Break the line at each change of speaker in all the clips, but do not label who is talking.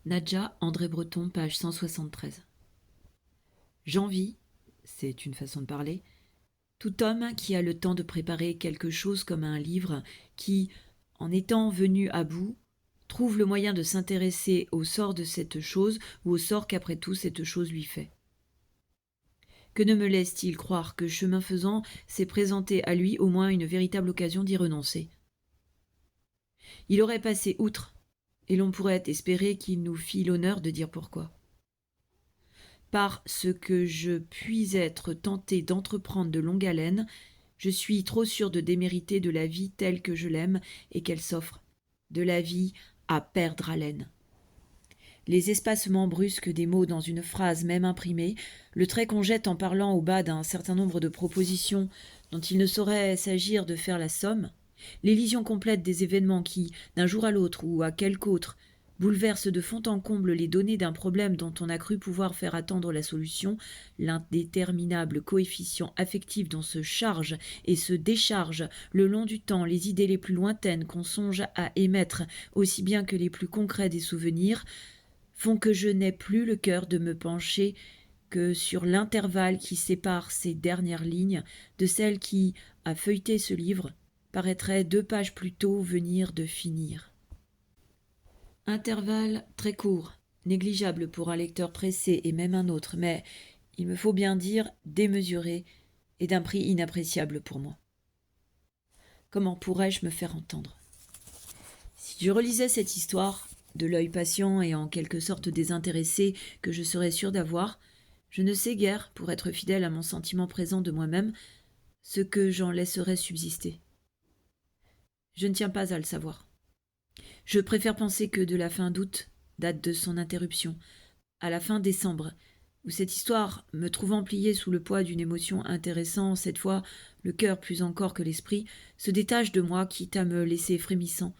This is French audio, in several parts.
Nadja, André Breton, page 173. J'envie, c'est une façon de parler, tout homme qui a le temps de préparer quelque chose comme un livre, qui, en étant venu à bout, trouve le moyen de s'intéresser au sort de cette chose ou au sort qu'après tout cette chose lui fait. Que ne me laisse-t-il croire que, chemin faisant, s'est présenté à lui au moins une véritable occasion d'y renoncer. Il aurait passé outre, et l'on pourrait espérer qu'il nous fît l'honneur de dire pourquoi. Par ce que je puis être tenté d'entreprendre de longue haleine, je suis trop sûr de démériter de la vie telle que je l'aime et qu'elle s'offre, de la vie à perdre haleine. Les espacements brusques des mots dans une phrase même imprimée, le trait qu'on jette en parlant au bas d'un certain nombre de propositions dont il ne saurait s'agir de faire la somme, l'élision complète des événements qui, d'un jour à l'autre ou à quelque autre, bouleversent de fond en comble les données d'un problème dont on a cru pouvoir faire attendre la solution, l'indéterminable coefficient affectif dont se charge et se décharge le long du temps les idées les plus lointaines qu'on songe à émettre aussi bien que les plus concrets des souvenirs, font que je n'ai plus le cœur de me pencher que sur l'intervalle qui sépare ces dernières lignes de celle qui, à feuilleter ce livre, paraîtrait 2 pages plus tôt venir de finir. Intervalle très court, négligeable pour un lecteur pressé et même un autre, mais, il me faut bien dire, démesuré et d'un prix inappréciable pour moi. Comment pourrais-je me faire entendre ? Si je relisais cette histoire, de l'œil patient et en quelque sorte désintéressé que je serais sûr d'avoir, je ne sais guère, pour être fidèle à mon sentiment présent de moi-même, ce que j'en laisserais subsister. Je ne tiens pas à le savoir. Je préfère penser que de la fin d'août, date de son interruption, à la fin décembre, où cette histoire, me trouvant pliée sous le poids d'une émotion intéressant, cette fois le cœur plus encore que l'esprit, se détache de moi, quitte à me laisser frémissant.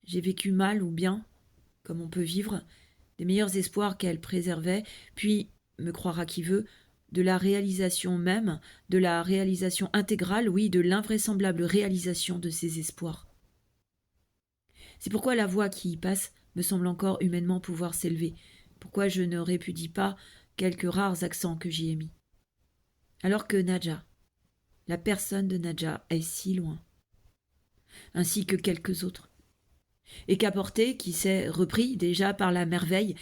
J'ai vécu mal ou bien, comme on peut vivre, des meilleurs espoirs qu'elle préservait, puis, me croira qui veut, de la réalisation même, de la réalisation intégrale, oui, de l'invraisemblable réalisation de ces espoirs. C'est pourquoi la voix qui y passe me semble encore humainement pouvoir s'élever, pourquoi je ne répudie pas quelques rares accents que j'y ai mis. Alors que Nadja, la personne de Nadja, est si loin, ainsi que quelques autres, et qu'apporté, qui s'est repris déjà par la merveille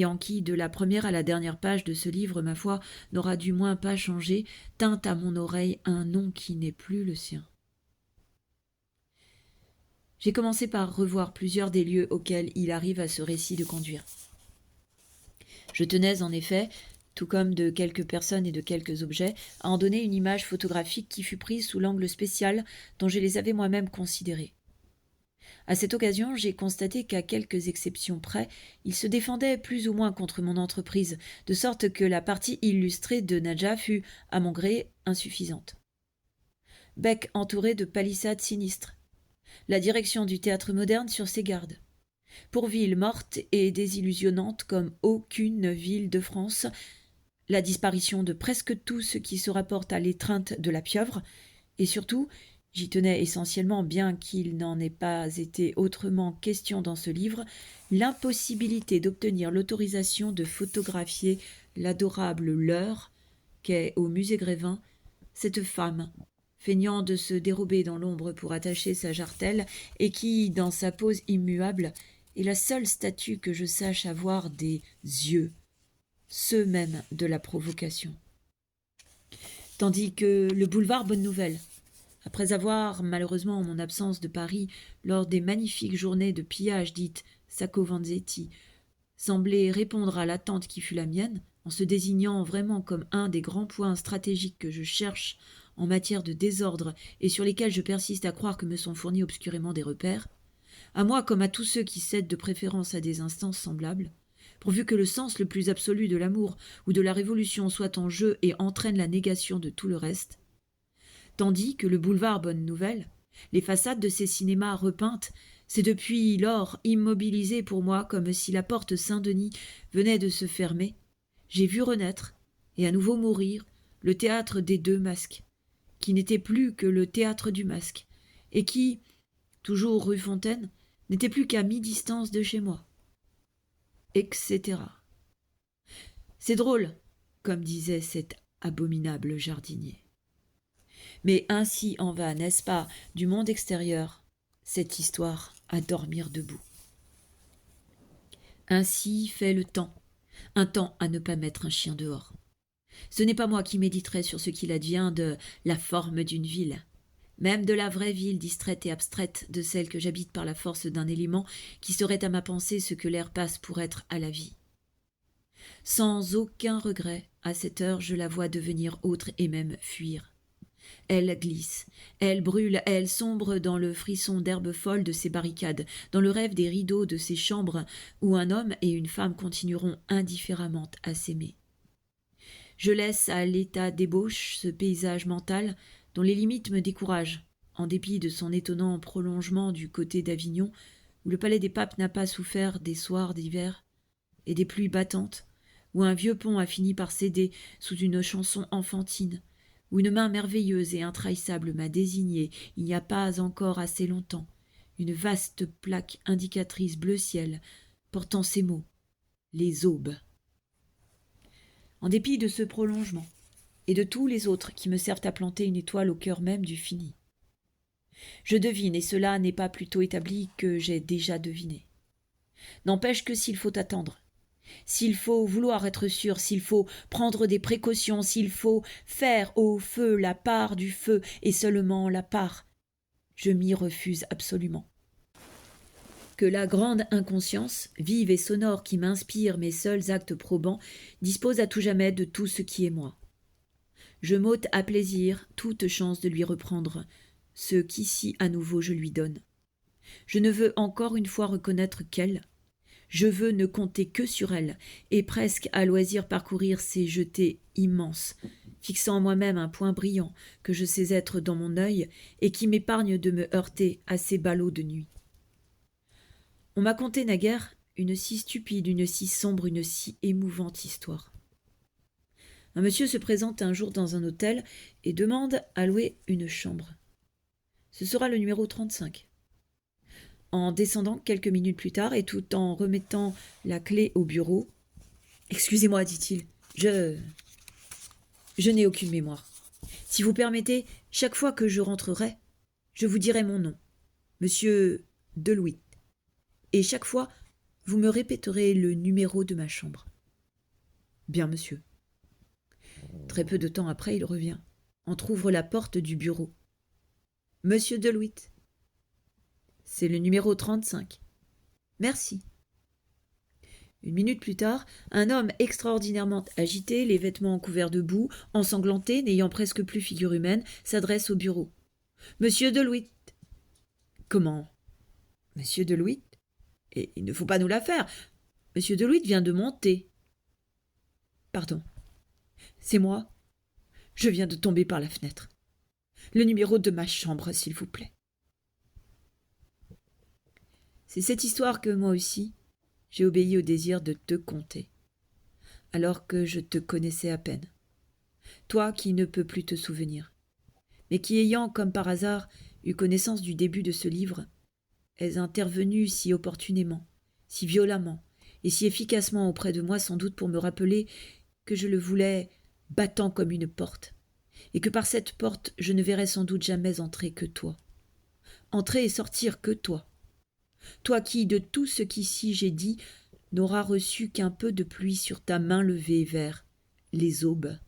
en qui, de la première à la dernière page de ce livre, ma foi, n'aura du moins pas changé, tinte à mon oreille un nom qui n'est plus le sien. J'ai commencé par revoir plusieurs des lieux auxquels il arrive à ce récit de conduire. Je tenais en effet, tout comme de quelques personnes et de quelques objets, à en donner une image photographique qui fut prise sous l'angle spécial dont je les avais moi-même considérés. À cette occasion, j'ai constaté qu'à quelques exceptions près, il se défendait plus ou moins contre mon entreprise, de sorte que la partie illustrée de Nadja fut, à mon gré, insuffisante. Bec entouré de palissades sinistres. La direction du théâtre moderne sur ses gardes. Pour ville morte et désillusionnante comme aucune ville de France, la disparition de presque tout ce qui se rapporte à l'étreinte de la pieuvre, et surtout, j'y tenais essentiellement, bien qu'il n'en ait pas été autrement question dans ce livre, l'impossibilité d'obtenir l'autorisation de photographier l'adorable leurre qu'est au musée Grévin cette femme, feignant de se dérober dans l'ombre pour attacher sa jartelle, et qui, dans sa pose immuable, est la seule statue que je sache avoir des yeux, ceux même de la provocation. Tandis que le boulevard Bonne Nouvelle, après avoir, malheureusement en mon absence de Paris, lors des magnifiques journées de pillage dites Sacco Vanzetti, semblait répondre à l'attente qui fut la mienne, en se désignant vraiment comme un des grands points stratégiques que je cherche en matière de désordre et sur lesquels je persiste à croire que me sont fournis obscurément des repères, à moi comme à tous ceux qui cèdent de préférence à des instances semblables, pourvu que le sens le plus absolu de l'amour ou de la révolution soit en jeu et entraîne la négation de tout le reste, tandis que le boulevard Bonne Nouvelle, les façades de ces cinémas repeintes, s'est depuis lors immobilisé pour moi comme si la porte Saint-Denis venait de se fermer, j'ai vu renaître, et à nouveau mourir, le théâtre des 2 masques, qui n'était plus que le théâtre du masque, et qui, toujours rue Fontaine, n'était plus qu'à mi-distance de chez moi. etc. C'est drôle, comme disait cet abominable jardinier. Mais ainsi en va, n'est-ce pas, du monde extérieur, cette histoire à dormir debout. Ainsi fait le temps, un temps à ne pas mettre un chien dehors. Ce n'est pas moi qui méditerai sur ce qu'il advient de la forme d'une ville, même de la vraie ville distraite et abstraite, de celle que j'habite par la force d'un élément qui serait à ma pensée ce que l'air passe pour être à la vie. Sans aucun regret, à cette heure, je la vois devenir autre et même fuir. Elle glisse, elle brûle, elle sombre dans le frisson d'herbes folles de ses barricades, dans le rêve des rideaux de ses chambres où un homme et une femme continueront indifféremment à s'aimer. Je laisse à l'état d'ébauche ce paysage mental dont les limites me découragent, en dépit de son étonnant prolongement du côté d'Avignon, où le palais des papes n'a pas souffert des soirs d'hiver et des pluies battantes, où un vieux pont a fini par céder sous une chanson enfantine, où une main merveilleuse et intrahissable m'a désigné, il n'y a pas encore assez longtemps, une vaste plaque indicatrice bleu ciel, portant ces mots, les aubes. En dépit de ce prolongement, et de tous les autres qui me servent à planter une étoile au cœur même du fini. Je devine, et cela n'est pas plutôt établi que j'ai déjà deviné. N'empêche que s'il faut attendre, s'il faut vouloir être sûr, s'il faut prendre des précautions, s'il faut faire au feu la part du feu et seulement la part, je m'y refuse absolument. Que la grande inconscience, vive et sonore qui m'inspire mes seuls actes probants, dispose à tout jamais de tout ce qui est moi. Je m'ôte à plaisir toute chance de lui reprendre ce qu'ici à nouveau je lui donne. Je ne veux encore une fois reconnaître qu'elle, je veux ne compter que sur elle, et presque à loisir parcourir ces jetées immenses, fixant en moi-même un point brillant que je sais être dans mon œil et qui m'épargne de me heurter à ces ballots de nuit. On m'a conté naguère une si stupide, une si sombre, une si émouvante histoire. Un monsieur se présente un jour dans un hôtel et demande à louer une chambre. Ce sera le numéro 35. En descendant quelques minutes plus tard et tout en remettant la clé au bureau, « Excusez-moi, dit-il, je n'ai aucune mémoire. Si vous permettez, chaque fois que je rentrerai, je vous dirai mon nom, Monsieur Delouit, et chaque fois, vous me répéterez le numéro de ma chambre. » « Bien, monsieur. » Très peu de temps après, il revient, entr'ouvre la porte du bureau. « Monsieur Delouit. »« C'est le numéro 35. »« Merci. » Une minute plus tard, un homme extraordinairement agité, les vêtements couverts de boue, ensanglanté, n'ayant presque plus figure humaine, s'adresse au bureau. « Monsieur Delouit. »« Comment ? Monsieur Delouit ? Et il ne faut pas nous la faire. Monsieur Delouit vient de monter. »« Pardon. C'est moi. Je viens de tomber par la fenêtre. Le numéro de ma chambre, s'il vous plaît. » C'est cette histoire que moi aussi, j'ai obéi au désir de te conter, alors que je te connaissais à peine. Toi qui ne peux plus te souvenir, mais qui ayant, comme par hasard, eu connaissance du début de ce livre, es intervenu si opportunément, si violemment et si efficacement auprès de moi, sans doute pour me rappeler que je le voulais battant comme une porte, et que par cette porte je ne verrais sans doute jamais entrer que toi. Entrer et sortir que toi. Toi qui, de tout ce qu'ici j'ai dit, n'auras reçu qu'un peu de pluie sur ta main levée vers les aubes.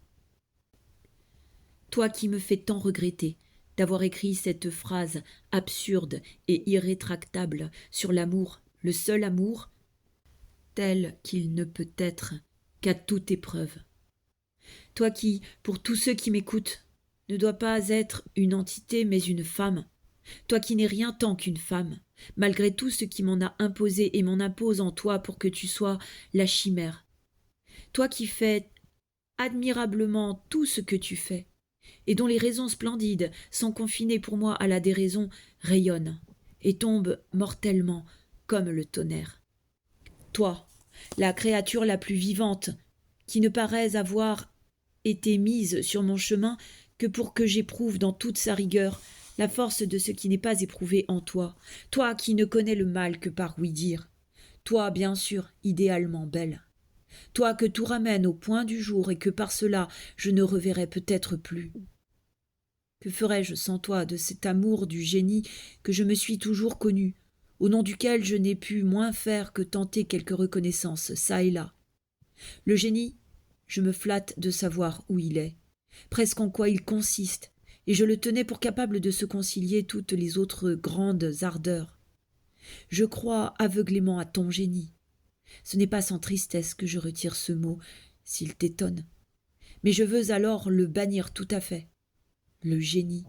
Toi qui me fais tant regretter d'avoir écrit cette phrase absurde et irrétractable sur l'amour, le seul amour, tel qu'il ne peut être qu'à toute épreuve. Toi qui, pour tous ceux qui m'écoutent, ne dois pas être une entité mais une femme, toi qui n'es rien tant qu'une femme, malgré tout ce qui m'en a imposé et m'en impose en toi pour que tu sois la chimère, toi qui fais admirablement tout ce que tu fais, et dont les raisons splendides, sans confiner pour moi à la déraison, rayonnent et tombent mortellement comme le tonnerre. Toi, la créature la plus vivante, qui ne parais avoir été mise sur mon chemin que pour que j'éprouve dans toute sa rigueur la force de ce qui n'est pas éprouvé en toi, toi qui ne connais le mal que par ouï dire, Toi, bien sûr, idéalement belle. Toi que tout ramène au point du jour et que par cela je ne reverrai peut-être plus. Que ferais-je sans toi de cet amour du génie que je me suis toujours connu, au nom duquel je n'ai pu moins faire que tenter quelque reconnaissance, çà et là. Le génie, je me flatte de savoir où il est, presque en quoi il consiste, et je le tenais pour capable de se concilier toutes les autres grandes ardeurs. Je crois aveuglément à ton génie. Ce n'est pas sans tristesse que je retire ce mot, s'il t'étonne. Mais je veux alors le bannir tout à fait. Le génie.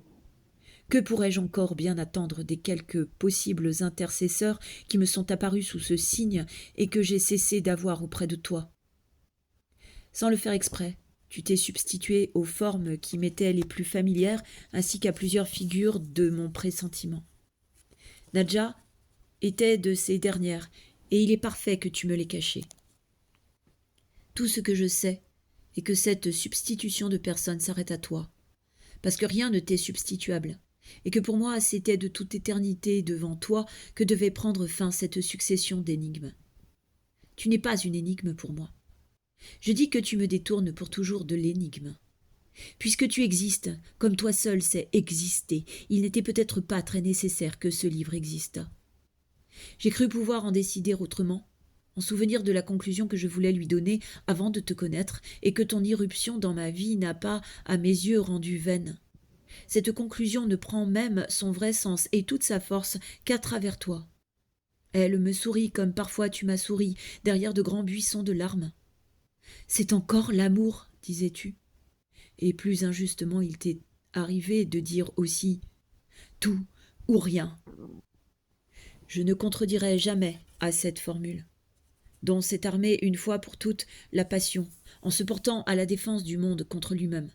Que pourrais-je encore bien attendre des quelques possibles intercesseurs qui me sont apparus sous ce signe et que j'ai cessé d'avoir auprès de toi? Sans le faire exprès, tu t'es substitué aux formes qui m'étaient les plus familières ainsi qu'à plusieurs figures de mon pressentiment. Nadja était de ces dernières, et il est parfait que tu me l'aies caché. Tout ce que je sais est que cette substitution de personne s'arrête à toi, parce que rien ne t'est substituable, et que pour moi c'était de toute éternité devant toi que devait prendre fin cette succession d'énigmes. Tu n'es pas une énigme pour moi. Je dis que tu me détournes pour toujours de l'énigme. Puisque tu existes, comme toi seul sais exister, il n'était peut-être pas très nécessaire que ce livre existât. J'ai cru pouvoir en décider autrement, en souvenir de la conclusion que je voulais lui donner avant de te connaître, et que ton irruption dans ma vie n'a pas, à mes yeux, rendu vaine. Cette conclusion ne prend même son vrai sens et toute sa force qu'à travers toi. Elle me sourit comme parfois tu m'as souri, derrière de grands buissons de larmes. C'est encore l'amour, disais-tu. Et plus injustement il t'est arrivé de dire aussi tout ou rien. Je ne contredirai jamais à cette formule, dont s'est armée une fois pour toutes la passion, en se portant à la défense du monde contre lui-même.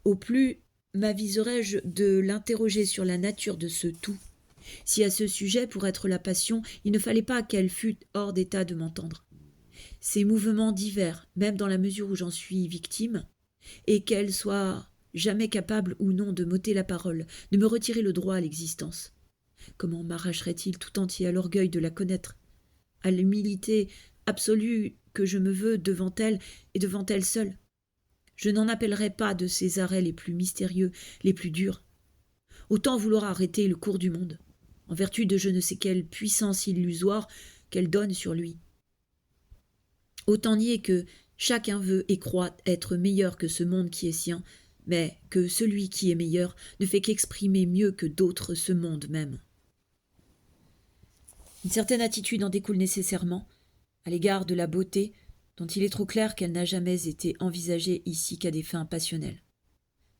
Au plus m'aviserais-je de l'interroger sur la nature de ce tout, si à ce sujet, pour être la passion, il ne fallait pas qu'elle fût hors d'état de m'entendre. Ses mouvements divers, même dans la mesure où j'en suis victime, et qu'elle soit jamais capable ou non de m'ôter la parole, de me retirer le droit à l'existence. Comment m'arracherait-il tout entier à l'orgueil de la connaître, à l'humilité absolue que je me veux devant elle et devant elle seule? Je n'en appellerai pas de ses arrêts les plus mystérieux, les plus durs. Autant vouloir arrêter le cours du monde, en vertu de je ne sais quelle puissance illusoire qu'elle donne sur lui. Autant nier que chacun veut et croit être meilleur que ce monde qui est sien, mais que celui qui est meilleur ne fait qu'exprimer mieux que d'autres ce monde même. Une certaine attitude en découle nécessairement, à l'égard de la beauté, dont il est trop clair qu'elle n'a jamais été envisagée ici qu'à des fins passionnelles.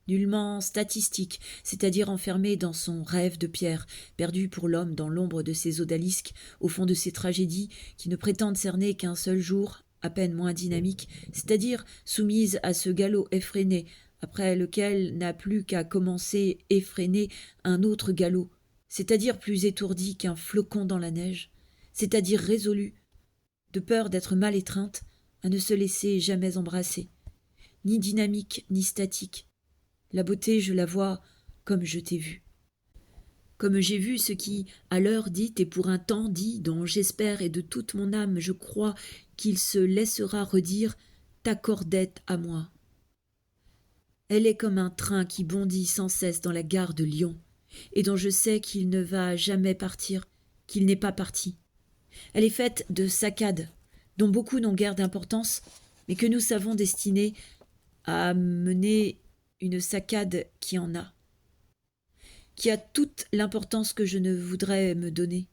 Nullement statistique, c'est-à-dire enfermée dans son rêve de pierre, perdu pour l'homme dans l'ombre de ses odalisques, au fond de ses tragédies, qui ne prétendent cerner qu'un seul jour, à peine moins dynamique, c'est-à-dire soumise à ce galop effréné, après lequel n'a plus qu'à commencer effréné un autre galop, c'est-à-dire plus étourdi qu'un flocon dans la neige, c'est-à-dire résolu, de peur d'être mal étreinte, à ne se laisser jamais embrasser, ni dynamique ni statique. La beauté, je la vois comme je t'ai vu. Comme j'ai vu ce qui, à l'heure dite et pour un temps dit, dont j'espère et de toute mon âme je crois qu'il se laissera redire, t'accordait à moi. Elle est comme un train qui bondit sans cesse dans la gare de Lyon, et dont je sais qu'il ne va jamais partir, qu'il n'est pas parti. Elle est faite de saccades, dont beaucoup n'ont guère d'importance, mais que nous savons destinées à mener une saccade qui en a, qui a toute l'importance que je ne voudrais me donner.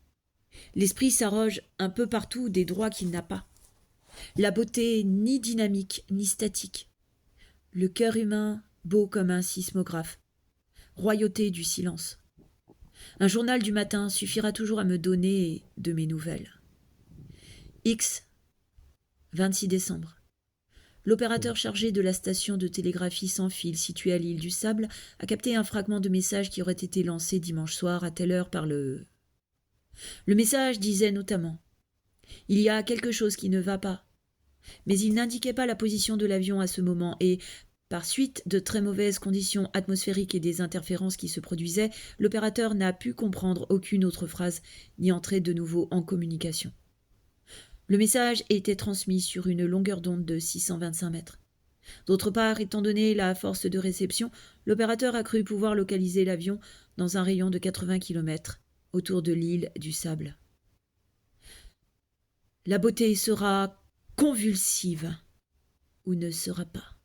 L'esprit s'arroge un peu partout des droits qu'il n'a pas. La beauté ni dynamique ni statique. Le cœur humain beau comme un sismographe. Royauté du silence. Un journal du matin suffira toujours à me donner de mes nouvelles. X, 26 décembre. L'opérateur chargé de la station de télégraphie sans fil située à l'île du Sable a capté un fragment de message qui aurait été lancé dimanche soir à telle heure par le... Le message disait notamment « Il y a quelque chose qui ne va pas », mais il n'indiquait pas la position de l'avion à ce moment et, par suite de très mauvaises conditions atmosphériques et des interférences qui se produisaient, l'opérateur n'a pu comprendre aucune autre phrase ni entrer de nouveau en communication. Le message était transmis sur une longueur d'onde de 625 mètres. D'autre part, étant donné la force de réception, l'opérateur a cru pouvoir localiser l'avion dans un rayon de 80 km autour de l'île du Sable. La beauté sera convulsive ou ne sera pas.